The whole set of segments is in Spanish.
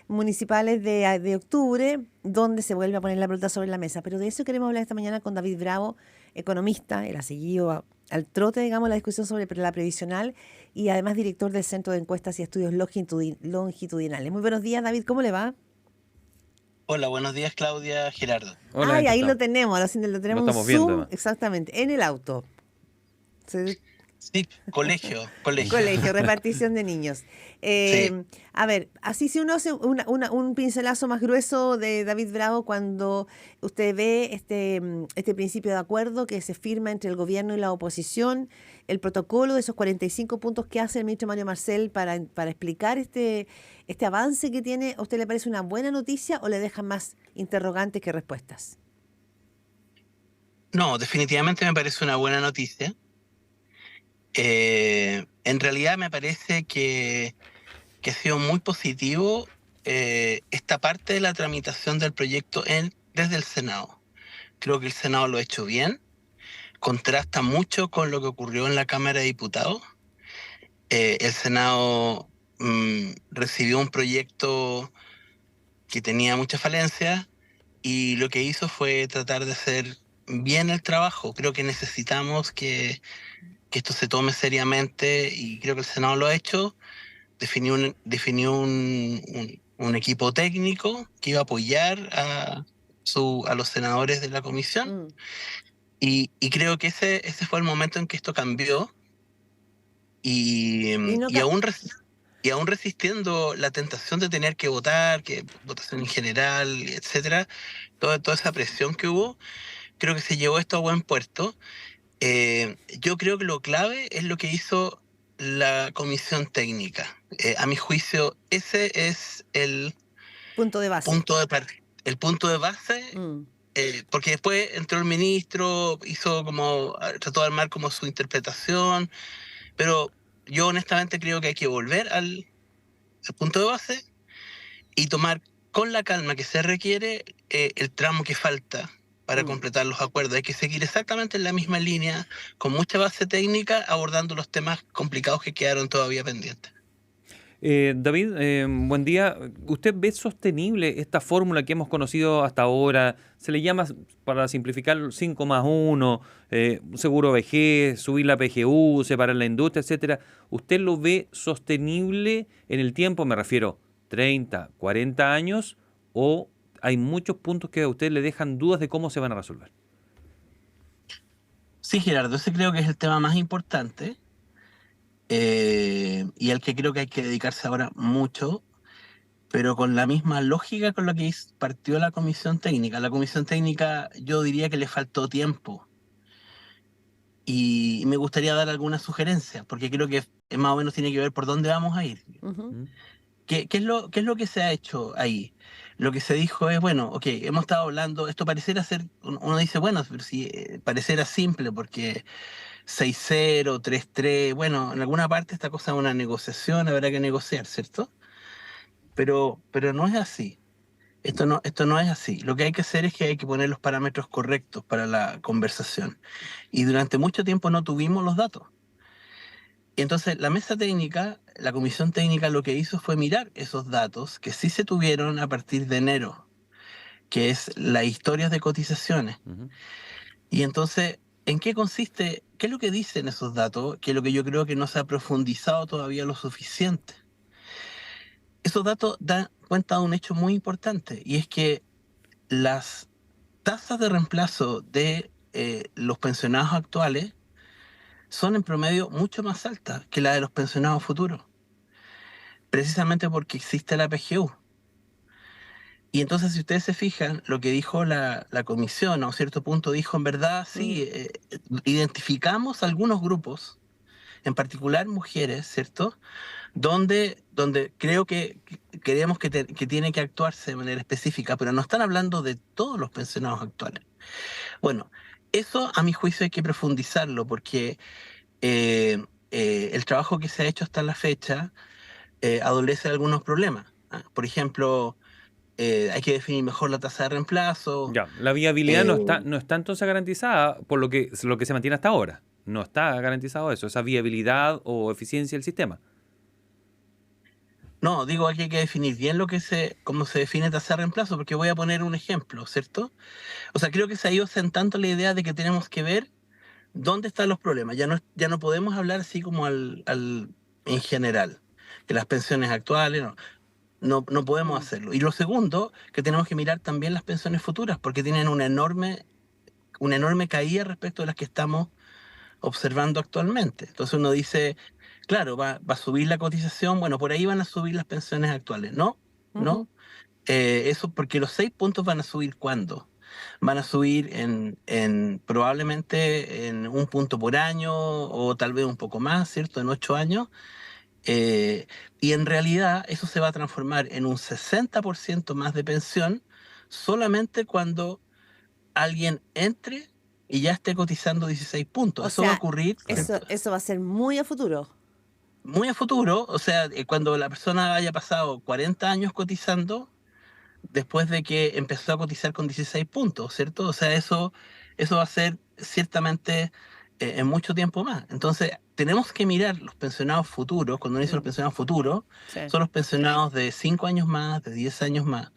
municipales de octubre, donde se vuelve a poner la pelota sobre la mesa. Pero de eso queremos hablar esta mañana con David Bravo, economista. Él ha seguido al trote, digamos, la discusión sobre la previsional y además director del Centro de Encuestas y Estudios Longitudinales. Muy buenos días, David, ¿cómo le va? Hola, buenos días, Claudia, Gerardo. Ay, Hola, ahí lo encantado. tenemos, lo Lo tenemos en estamos viendo, Zoom, además. exactamente, en el auto. Se- Sí, colegio. Colegio, repartición de niños. Sí, A ver, así si uno hace un pincelazo más grueso de David Bravo cuando usted ve este principio de acuerdo que se firma entre el gobierno y la oposición, el protocolo de esos 45 puntos que hace el ministro Mario Marcel para explicar este avance que tiene, ¿a usted le parece una buena noticia o le deja más interrogantes que respuestas? no, definitivamente me parece una buena noticia. En realidad me parece que ha sido muy positivo esta parte de la tramitación del proyecto desde el Senado. Creo que el Senado lo ha hecho bien, contrasta mucho con lo que ocurrió en la Cámara de Diputados. El Senado recibió un proyecto que tenía muchas falencias y lo que hizo fue tratar de hacer bien el trabajo. Creo que necesitamos que esto se tome seriamente y creo que el Senado lo ha hecho. Definió un equipo técnico que iba a apoyar a los senadores de la comisión Mm. y creo que ese fue el momento en que esto cambió y, Y mm, no, y aún, y aún resistiendo la tentación de tener que votar, que votación en general, etcétera, toda esa presión que hubo, creo que se llevó esto a buen puerto. Yo creo que lo clave es lo que hizo la comisión técnica. A mi juicio, ese es punto de base. el punto de base, Mm. porque después entró el ministro, trató de armar como su interpretación, pero yo honestamente creo que hay que volver al punto de base y tomar con la calma que se requiere el tramo que falta para Mm. completar los acuerdos. Hay que seguir exactamente en la misma línea, con mucha base técnica, abordando los temas complicados que quedaron todavía pendientes. David, buen día. ¿Usted ve sostenible esta fórmula que hemos conocido hasta ahora? Se le llama, para simplificar, 5 más 1, seguro vejez, subir la PGU, separar la industria, etcétera. ¿Usted lo ve sostenible en el tiempo? Me refiero 30, 40 años, o hay muchos puntos que a usted le dejan dudas de cómo se van a resolver. Sí, Gerardo, ese creo que es el tema más importante y al que creo que hay que dedicarse ahora mucho, pero con la misma lógica con la que partió la comisión técnica. La comisión técnica yo diría que le faltó tiempo y me gustaría dar algunas sugerencias, porque creo que más o menos tiene que ver por dónde vamos a ir. Ujú. ¿Mm? ¿Qué es lo que se ha hecho ahí? Lo que se dijo es, bueno, ok, hemos estado hablando, esto pareciera ser, uno dice, bueno, pero si pareciera simple, porque 6-0, 3-3, bueno, en alguna parte esta cosa es una negociación, habrá que negociar, ¿cierto? Pero no es así. Esto no es así. Lo que hay que hacer es que hay que poner los parámetros correctos para la conversación. Y durante mucho tiempo no tuvimos los datos. Y entonces la mesa técnica, la comisión técnica lo que hizo fue mirar esos datos que sí se tuvieron a partir de enero, que es las historias de cotizaciones. Ujú. Y entonces, ¿en qué consiste? ¿Qué es lo que dicen esos datos? Que es lo que yo creo que no se ha profundizado todavía lo suficiente. Esos datos dan cuenta de un hecho muy importante y es que las tasas de reemplazo de los pensionados actuales son en promedio mucho más altas que la de los pensionados futuros, precisamente porque existe la PGU. Y entonces, si ustedes se fijan, lo que dijo la comisión a un cierto punto dijo, en verdad, sí, Mm. identificamos algunos grupos, en particular mujeres, ¿cierto? Donde creo que creemos que tiene que actuarse de manera específica, pero no están hablando de todos los pensionados actuales. Bueno, eso a mi juicio hay que profundizarlo porque el trabajo que se ha hecho hasta la fecha adolece de algunos problemas. Por ejemplo, hay que definir mejor la tasa de reemplazo. Ya, la viabilidad eh, no está entonces garantizada por lo que se mantiene hasta ahora. No está garantizado eso, esa viabilidad o eficiencia del sistema. No, digo aquí hay que definir bien cómo se define tasa de reemplazo, porque voy a poner un ejemplo, ¿cierto? O sea, creo que se ha ido sentando la idea de que tenemos que ver dónde están los problemas. Ya no podemos hablar así como en general, que las pensiones actuales, no podemos Mm, hacerlo. Y lo segundo, que tenemos que mirar también las pensiones futuras, porque tienen una enorme caída respecto a las que estamos observando actualmente. Entonces uno dice, claro, va a subir la cotización, bueno, por ahí van a subir las pensiones actuales. No, ujú. no. Eso porque los 6 puntos van a subir ¿cuándo? Van a subir probablemente en 1 punto por año o tal vez un poco más, ¿cierto? En 8 años. Eh, y en realidad eso se va a transformar en un 60% más de pensión solamente cuando alguien entre y ya esté cotizando 16 puntos. O Eso va a sea, ocurrir, Claro. ¿cierto? eso va a ser muy a futuro. Muy a futuro, o sea, cuando la persona haya pasado 40 años cotizando, después de que empezó a cotizar con 16 puntos, ¿cierto? O sea, eso va a ser ciertamente en mucho tiempo más. Entonces, tenemos que mirar los pensionados futuros, cuando uno dice los Mm, pensionados futuros, sí. son los pensionados de 5 años más, de 10 años más.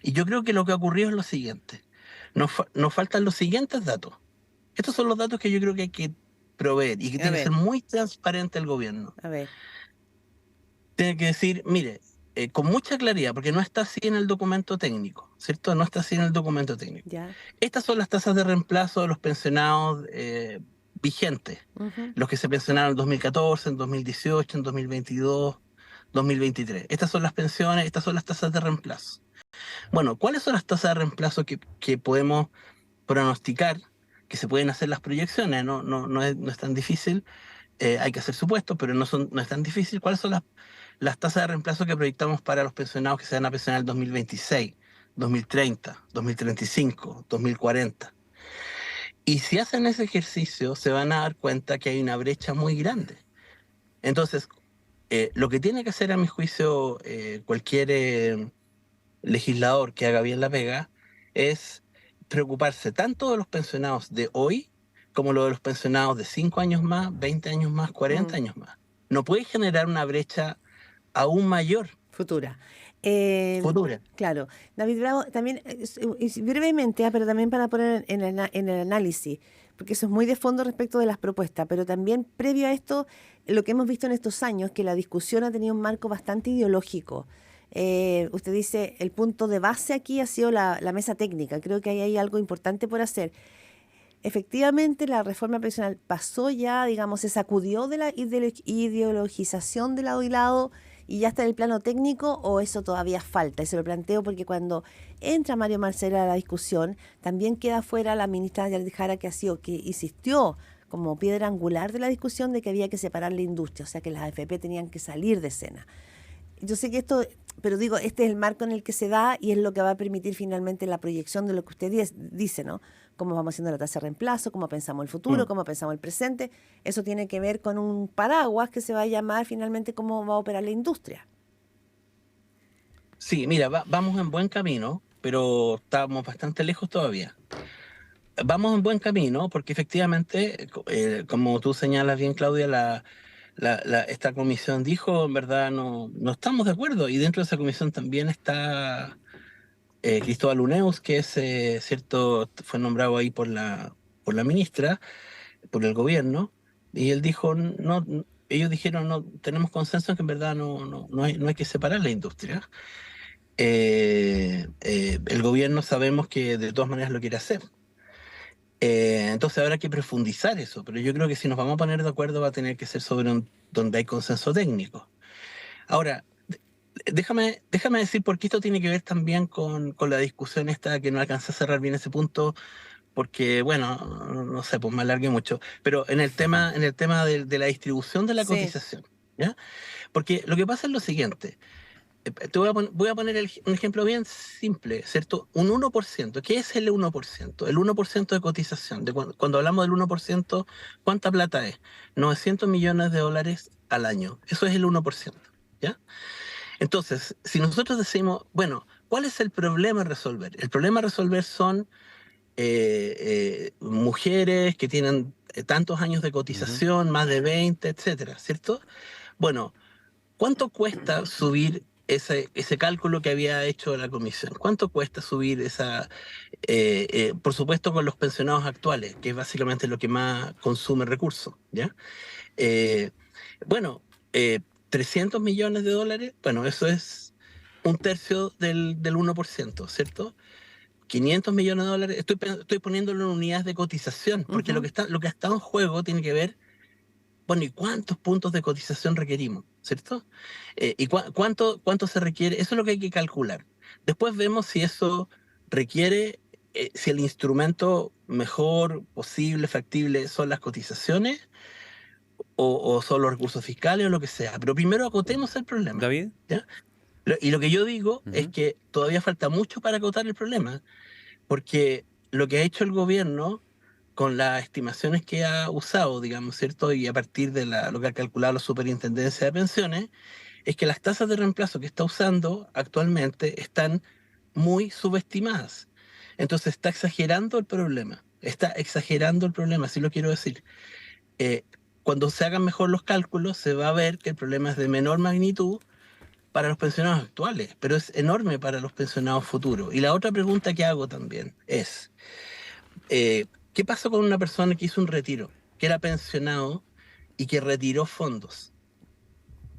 Y yo creo que lo que ha ocurrido es lo siguiente. Nos faltan los siguientes datos. Estos son los datos que yo creo que hay que proveer y que A tiene que ser ver, muy transparente el gobierno. a ver. Tiene que decir, mire, con mucha claridad, porque no está así en el documento técnico, ¿cierto? No está así en el documento técnico. Ya. Estas son las tasas de reemplazo de los pensionados vigentes, Ujú. los que se pensionaron en 2014, en 2018, en 2022, 2023. Estas son las pensiones, estas son las tasas de reemplazo. Bueno, ¿cuáles son las tasas de reemplazo que podemos pronosticar? Que se pueden hacer las proyecciones, no es tan difícil. Hay que hacer supuestos, pero no es tan difícil. ¿Cuáles son las tasas de reemplazo que proyectamos para los pensionados que se van a pensionar en el 2026, 2030, 2035, 2040? Y si hacen ese ejercicio, se van a dar cuenta que hay una brecha muy grande. Entonces, lo que tiene que hacer, a mi juicio, cualquier legislador que haga bien la pega es preocuparse tanto de los pensionados de hoy como lo de los pensionados de 5 años más, 20 años más, 40 Mm, años más. No puede generar una brecha aún mayor, futura. Eh, futura. claro. David Bravo, también, brevemente, pero también para poner en el análisis, porque eso es muy de fondo respecto de las propuestas, pero también previo a esto, lo que hemos visto en estos años, que la discusión ha tenido un marco bastante ideológico. Usted dice, el punto de base aquí ha sido la mesa técnica. Creo que ahí hay algo importante por hacer. Efectivamente, la reforma pensional pasó ya, digamos, se sacudió de la ideologización de lado y lado y ya está en el plano técnico, o eso todavía falta. Y se lo planteo porque cuando entra Mario Marcela a la discusión, también queda fuera la ministra Yardi Jara, que insistió como piedra angular de la discusión de que había que separar la industria, o sea que las AFP tenían que salir de escena. Yo sé que esto, pero digo, este es el marco en el que se da y es lo que va a permitir finalmente la proyección de lo que usted dice, ¿no? Cómo vamos haciendo la tasa de reemplazo, cómo pensamos el futuro, Mm. cómo pensamos el presente. Eso tiene que ver con un paraguas que se va a llamar finalmente cómo va a operar la industria. Sí, mira, vamos en buen camino, pero estamos bastante lejos todavía. Vamos en buen camino porque efectivamente, como tú señalas bien, Claudia, esta comisión dijo, en verdad, no estamos de acuerdo. Y dentro de esa comisión también está Cristóbal Uneus, que es cierto, fue nombrado ahí por la ministra, por el gobierno, y él dijo, no, ellos dijeron, no, tenemos consenso en que en verdad no hay que separar la industria. El gobierno sabemos que de todas maneras lo quiere hacer. Entonces habrá que profundizar eso, pero yo creo que si nos vamos a poner de acuerdo va a tener que ser sobre donde hay consenso técnico. Ahora, déjame decir por qué esto tiene que ver también con la discusión esta, que no alcancé a cerrar bien ese punto, porque, bueno, no sé, pues me alargué mucho, pero en el tema de la distribución de la Sí. cotización, ¿ya? Porque lo que pasa es lo siguiente, voy a poner un ejemplo bien simple, ¿cierto? Un 1%. ¿Qué es el 1%? El 1% de cotización. Cuando hablamos del 1%, ¿cuánta plata es? 900 millones de dólares al año. Eso es el 1%. ¿Ya? Entonces, si nosotros decimos, bueno, ¿cuál es el problema a resolver? El problema a resolver son mujeres que tienen tantos años de Ujú. cotización, más de 20, etcétera, ¿cierto? Bueno, ¿cuánto cuesta subir ese cálculo que había hecho la comisión? ¿Cuánto cuesta subir esa, por supuesto con los pensionados actuales, que es básicamente lo que más consume recursos, ¿ya? Eh, bueno, 300 millones de dólares, bueno, eso es un tercio del 1%, ¿cierto? 500 millones de dólares, estoy poniéndolo en unidades de cotización, porque lo que ha estado en juego tiene que ver, bueno, ¿y cuántos puntos de cotización requerimos? ¿Cierto? ¿Y cuánto se requiere? Eso es lo que hay que calcular. Después vemos si eso requiere, si el instrumento mejor posible, factible, son las cotizaciones o son los recursos fiscales o lo que sea. Pero primero acotemos el problema. David. ¿Ya? Y lo que yo digo es Ujú. que todavía falta mucho para acotar el problema, porque lo que ha hecho el gobierno con las estimaciones que ha usado, digamos, ¿cierto? Y a partir de lo que ha calculado la Superintendencia de Pensiones, es que las tasas de reemplazo que está usando actualmente están muy subestimadas. Entonces está exagerando el problema. Está exagerando el problema, así lo quiero decir. Eh, Cuando se hagan mejor los cálculos, se va a ver que el problema es de menor magnitud para los pensionados actuales, pero es enorme para los pensionados futuros. Y la otra pregunta que hago también es, ¿qué pasó con una persona que hizo un retiro, que era pensionado y que retiró fondos?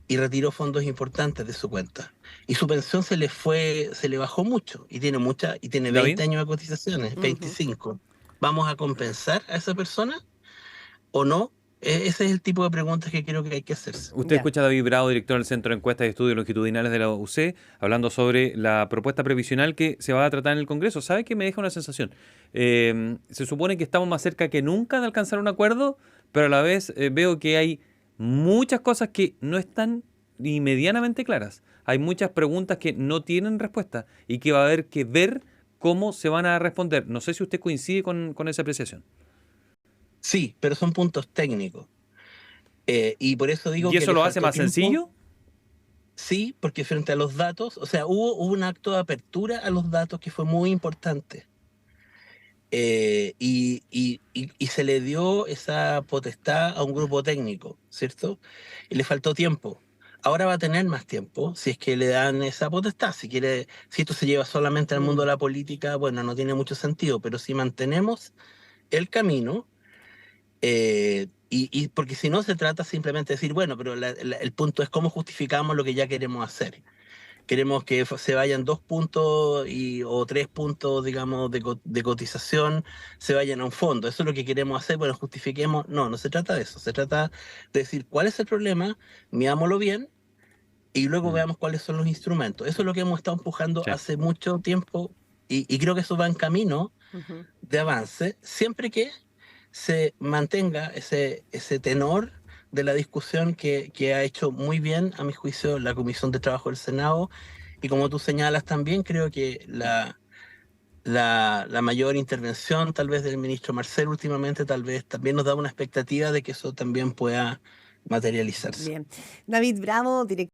Y retiró fondos importantes de su cuenta. Y su pensión se le bajó mucho, y tiene David. 20 años de cotizaciones, 25. ¿Vamos a compensar a esa persona o no? Ese es el tipo de preguntas que creo que hay que hacerse. Usted escucha a David Bravo, director del Centro de Encuestas y Estudios Longitudinales de la UC, hablando sobre la propuesta previsional que se va a tratar en el Congreso. ¿Sabe qué me deja una sensación? Se supone que estamos más cerca que nunca de alcanzar un acuerdo, pero a la vez veo que hay muchas cosas que no están ni medianamente claras. Hay muchas preguntas que no tienen respuesta y que va a haber que ver cómo se van a responder. No sé si usted coincide con esa apreciación. Sí, pero son puntos técnicos. Y por eso digo ¿Y que eso le lo hace faltó más tiempo. sencillo? Sí, porque frente a los datos, o sea, hubo un acto de apertura a los datos que fue muy importante. Y se le dio esa potestad a un grupo técnico, ¿cierto? Y le faltó tiempo. Ahora va a tener más tiempo si es que le dan esa potestad. Si esto se lleva solamente al mundo de la política, bueno, no tiene mucho sentido, pero si mantenemos el camino, y porque si no se trata simplemente de decir, bueno, pero el punto es cómo justificamos lo que ya queremos hacer. Queremos que se vayan 2 puntos o 3 puntos, digamos, de cotización, se vayan a un fondo. Eso es lo que queremos hacer, bueno, justifiquemos. No, no se trata de eso. Se trata de decir cuál es el problema, mirámoslo bien y luego Mm, veamos cuáles son los instrumentos. Eso es lo que hemos estado empujando sí. hace mucho tiempo y creo que eso va en camino de avance, siempre que se mantenga ese tenor de la discusión que ha hecho muy bien, a mi juicio, la Comisión de Trabajo del Senado. Y como tú señalas también, creo que la mayor intervención tal vez del ministro Marcel últimamente tal vez también nos da una expectativa de que eso también pueda materializarse. Bien. David Bravo, director